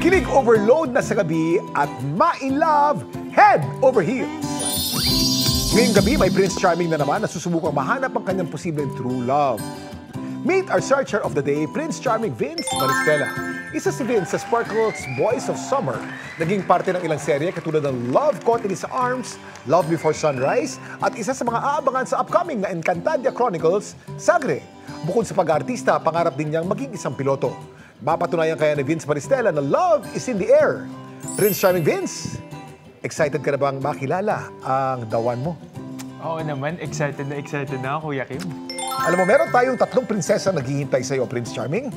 Kilig overload na sa gabi at ma-in-love head over heels. Ngayong gabi, may Prince Charming na naman na susubukang mahanap ang kanyang posibleng true love. Meet our searcher of the day, Prince Charming Vince Maristela. Isa si Vince sa Sparkle's Boys of Summer. Naging parte ng ilang serye katulad ng Love Caught in His Arms, Love Before Sunrise, at isa sa mga aabangan sa upcoming na Encantadia Chronicles, Sagre. Bukod sa pag-aartista, pangarap din niyang maging isang piloto. Mapatunayan kaya ni Vince Maristela na love is in the air. Prince Charming Vince, excited ka na bang makilala ang dawan mo? Oo naman, excited na ako, Kuya Kim. Alam mo, meron tayong 3 prinsesa naghihintay sa'yo, Prince Charming.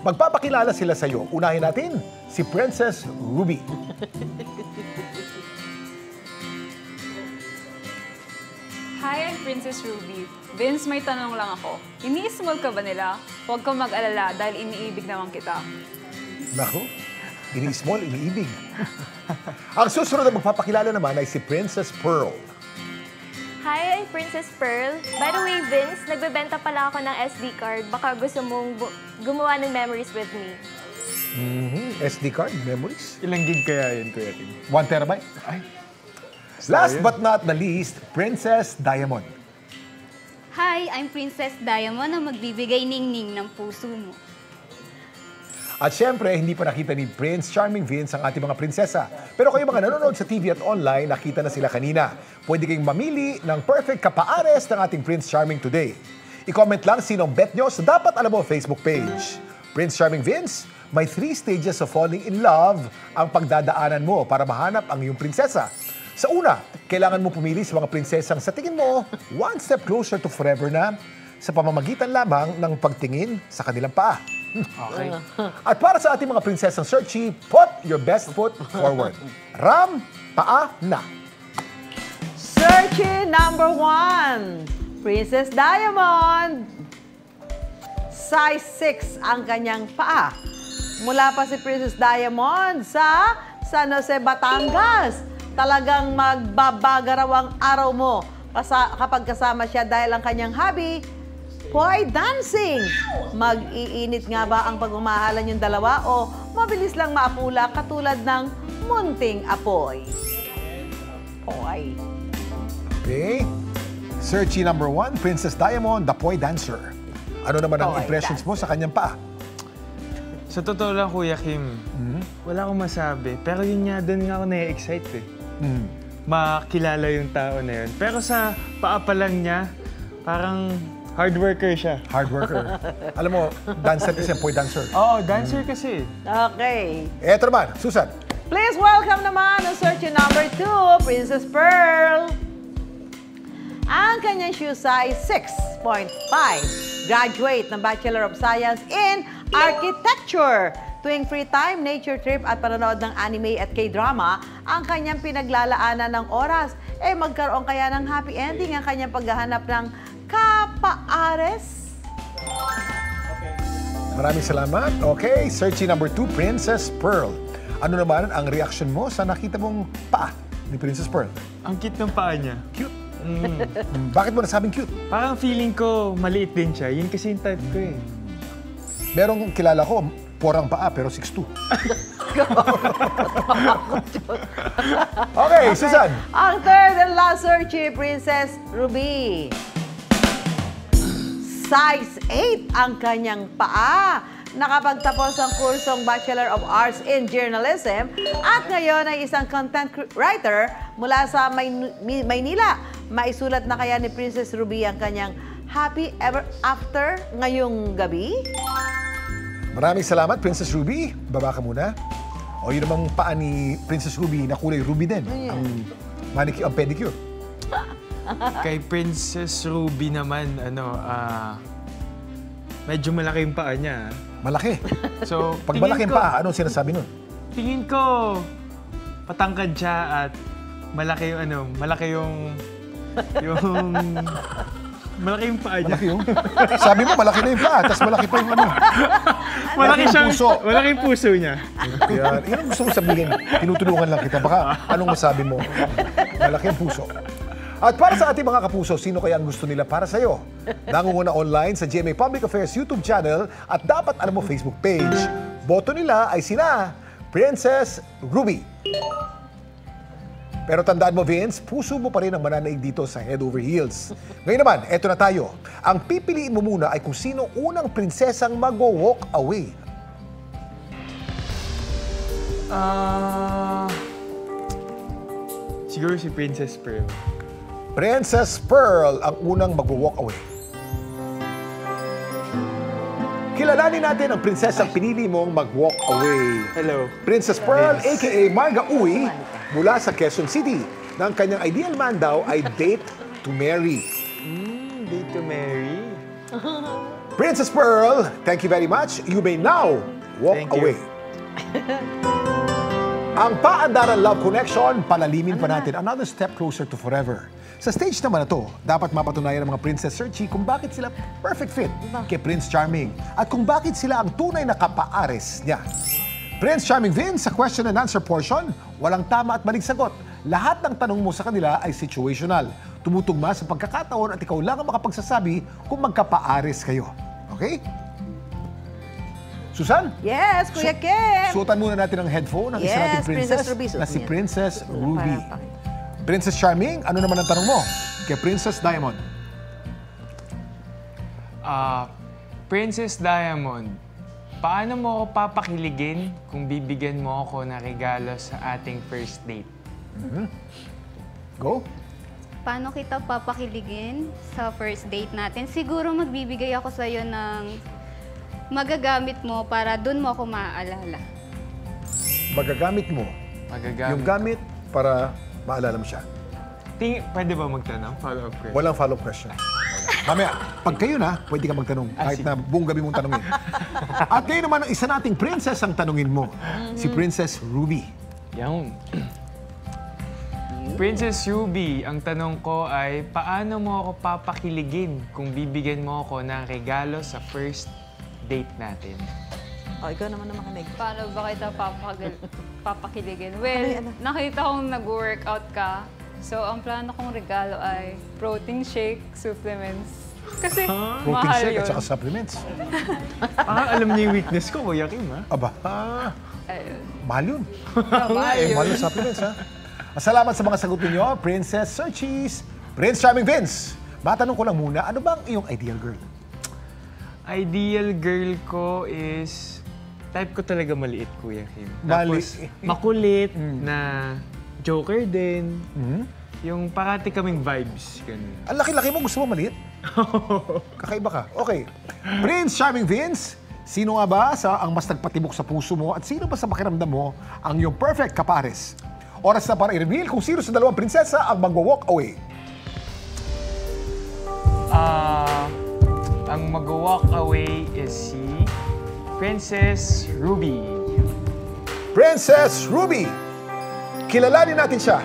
Magpapakilala sila sa'yo. Unahin natin si Princess Ruby. Hi, I'm Princess Ruby. Vince, may tanong lang ako. Ini-small ka ba nila? Huwag kang mag-alala dahil iniibig naman kita. Naku, ini-small, iniibig. Ang susunod na magpapakilala naman ay si Princess Pearl. Hi, I'm Princess Pearl. By the way, Vince, nagbebenta pala ako ng SD card. Baka gusto mong gumawa ng memories with me. SD card, memories. Ilang gig kaya yun, Kuya Kim? 1 terabyte. Ay, Last but not the least, Princess Diamond. Hi, I'm Princess Diamond na magbibigay ningning ng puso mo. At syempre, hindi pa nakita ni Prince Charming Vince ang ating mga prinsesa. Pero kayo mga nanonood sa TV at online, nakita na sila kanina. Pwede kayong mamili ng perfect kapaares ng ating Prince Charming today. I-comment lang sinong bet nyo sa Dapat Alam Mo Facebook page. Prince Charming Vince, may 3 stages of falling in love ang pagdadaanan mo para mahanap ang iyong prinsesa. Sa una, kailangan mo pumili sa mga prinsesang sa tingin mo, one step closer to forever na sa pamamagitan lamang ng pagtingin sa kanilang paa. okay. At para sa ating mga prinsesang searchy, put your best foot forward. Ram, paa na. Searchy number 1, Princess Diamond. Size 6 ang kanyang paa. Mula pa si Princess Diamond sa San Jose, Batangas. Talagang magbabagaraw ang araw mo kapag kasama siya dahil ang kanyang hobby, boy dancing. Mag-iinit nga ba ang pagmamahalan yung dalawa o mabilis lang maapula katulad ng munting apoy? Boy. Okay. Searchy number 1, Princess Diamond, the Poy Dancer. Ano naman ang impressions mo sa kanyang paa? Sa totoo lang, Kuya Kim, wala akong masabi. Pero yun nga, doon nga ako na-excite eh. Makilala yung tao na yun. Pero sa paa pa lang niya, parang hard worker siya. Hard worker. Alam mo, dancer kasi, Poy Dancer. Oo, dancer kasi. Okay. Eto naman, Susan. Please welcome naman ang searchy number 2, Princess Pearl. Ang kanyang shoe size, 6.5. Graduate ng Bachelor of Science in Architecture. Tuwing free time, nature trip at panonood ng anime at K-drama, ang kanyang pinaglalaanan ng oras. Magkaroon kaya ng happy ending ang kanyang paghahanap ng kapaares? Maraming salamat. Okay, searchy number 2, Princess Pearl. Ano naman ang reaction mo sa nakita mong paa ni Princess Pearl? Ang cute ng paa niya. Cute. Bakit mo nasabing cute? Parang feeling ko maliit din siya. Yun kasi yung type ko eh. Merong kilala ko, porang paa pero 6'2". Okay, Susan. Ang third and last searchy, Princess Ruby. Size 8 ang kanyang paa. Nakapagtapos ang kursong Bachelor of Arts in Journalism at ngayon ay isang content writer mula sa Maynila. Maisulat na kaya ni Princess Ruby ang kanyang happy ever after ngayong gabi? Maraming salamat, Princess Ruby. Baba ka muna. O yun namang paa ni Princess Ruby na kulay ruby din. Ang manicure, ang pedicure. Kay Princess Ruby naman, medyo malaki yung paa niya. Malaki. So, Pag malaking paa, anong sinasabi nun? Tingin ko, patangkad siya at malaki yung malaki yung paa niya. Malaki yung? Sabi mo, malaki na yung paa, tapos malaki pa yung Malaki siyang puso. Malaki yung puso niya. Yan. Yan ang gusto mo sabihin. Tinutulungan lang kita. Baka anong masabi mo? Malaki ang puso. At para sa ating mga kapuso, sino kaya ang gusto nila para sa'yo? Nangunguna online sa GMA Public Affairs YouTube channel at Dapat Alam Mo Facebook page. Boto nila ay sina Princess Ruby. Pero tandaan mo, Vince, puso mo pa rin ang mananaig dito sa Head Over Heels. Ngayon naman, eto na tayo. Ang pipiliin mo muna ay kung sino unang prinsesang mag-walk away. Siguro si Princess Pearl. Princess Pearl ang unang mag-walk away. Kilalanin natin ang prinsesang pinili mong mag-walk away. Hello. Princess Pearl, a.k.a. Marga Uy, mula sa Quezon City, na ang kanyang ideal man daw ay date to marry. Date to marry. Princess Pearl, thank you very much. You may now walk Thank you. away. Ang paandaran love connection, palalimin pa natin another step closer to forever. Sa stage naman na to, dapat mapatunayan ng mga Princess Searchy kung bakit sila perfect fit kay Prince Charming at kung bakit sila ang tunay na kapaares niya. Prince Charming Vince, sa question and answer portion, walang tama at maling sagot. Lahat ng tanong mo sa kanila ay situational. Tumutugma sa pagkakataon at ikaw lang ang makapagsasabi kung magkapaares kayo. Okay? Susan? Yes, Kuya Kim. Suotan muna natin ang headphone ng isa Yes, nating princess, Princess Ruby. na si Princess Ruby. Para pakita. Princess Charming, ano naman ang tanong mo kay Princess Diamond? Princess Diamond, paano mo ako papakiligin kung bibigyan mo ako ng regalo sa ating first date? Go? Paano kita papakiligin sa first date natin? Siguro magbibigay ako sa'yo ng magagamit mo para dun mo ako maaalala. Magagamit mo Magagamit. yung gamit para maalala mo siya. Pwede ba magtanong? Follow-up question. Walang follow-up question. Mamaya, pag kayo na, pwede ka magtanong. Kahit na buong gabi mong tanongin. At ngayon naman, ang isa nating princess ang tanungin mo. Si Princess Ruby. Yan. Princess Ruby, ang tanong ko ay, paano mo ako papakiligin kung bibigyan mo ako ng regalo sa first date natin? Oh, ikaw naman na makinig. Paano ba kita papakiligin? Well, nakita kong nag-workout ka. So, ang plano kong regalo ay protein shake, supplements. Kasi Protein mahal shake yun. at saka supplements. Alam niyo yung weakness ko, Kuya Kim, ha? Aba, Ayun. mahal yun. Mahal yun. Mahal yung supplements, ha? Salamat sa mga sagot ninyo, Princess Searchies. Prince Charming Vince, matanong ko lang muna, ano bang iyong ideal girl? Ideal girl ko is... Type ko talaga maliit, Kuya Kim. Maliit. Tapos, makulit na joker din. Yung parati kaming vibes. Ganun. Ang laki-laki mo, gusto mo maliit? Kakaiba ka. Okay. Prince Charming Vince, sino nga ba ang mas nagpatibok sa puso mo at sino ba sa pakiramdam mo ang iyong perfect kapares? Oras na para i-reveal kung sino sa dalawang prinsesa ang mag-walk away. Ang mag-walk away is si Princess Ruby. Princess Ruby. Kilalanin natin siya.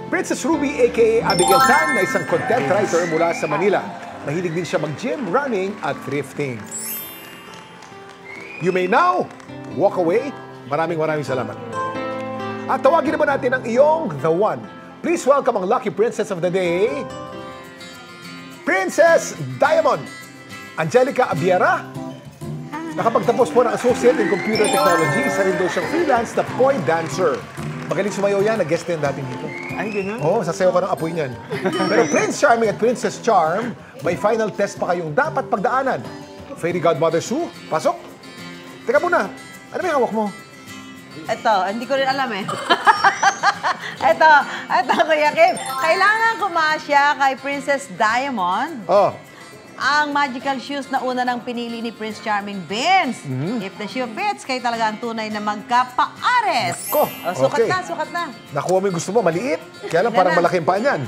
Princess Ruby, a.k.a. Abigail Tan, na isang content writer mula sa Manila. Mahilig din siya mag-gym, running, at thrifting. You may now walk away. Maraming salamat. At tawagin naman natin ang iyong The One. Please welcome ang lucky princess of the day, Princess Diamond. Angelica Abiera. Nakapagtapos po ng Associate in Computer Technology. Isa rin daw siyang freelance na poi dancer. Magaling sumayaw yan, nag-guest din natin dito. Ay, gano'n? Oo, sasayaw ka ng apoy niyan. Pero Prince Charming at Princess Charm, may final test pa kayong dapat pagdaanan. Fairy Godmother Sue, pasok. Teka muna, ano may hawak mo? Ito, hindi ko rin alam eh. Ito, Kuya Kim. Kailangan kumasya kay Princess Diamond Oh, ang magical shoes na una ng pinili ni Prince Charming Vince. If the shoe fits, kayo talaga ang tunay na magkapaares. Nako, Oh, sukat okay. na, sukat na. nakuha mo yung gusto mo, maliit. Kaya lang parang malaki yung paa niyan.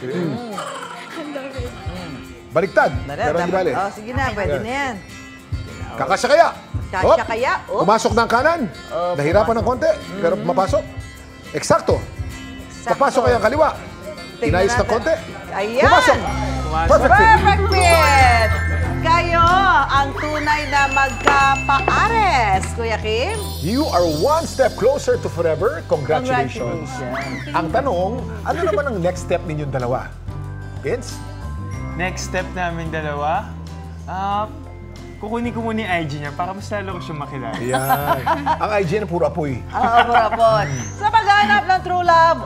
Baliktad, pero hindi bali. Oh, sige na, pwede na yan. Kakasya kaya? Kasya Hop. kaya? Oh. Pumasok ng kanan. Nahirapan ng konti, pero mapasok. Eksakto. Papasok kaya ang kaliwa. Tingnan Inayos ng natin. konti. Ayan! Pumasok. Perfect fit. Perfect fit! Kayo ang tunay na magkapaares, Kuya Kim. You are one step closer to forever. Congratulations. Ang tanong, ano naman ang next step ninyong dalawa? Vince? Next step namin dalawa, kukunin ko muna yung IG niya para mas lalo ko siya makilala. Yan. Ang IG na puro apoy. Rapon. Sa paghahanap ng true love,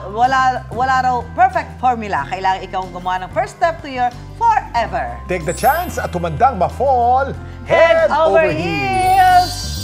wala raw perfect formula. Kailangan ikaw ang gumawa ng first step to your forever. Take the chance at tumandang ma-fall head over heels.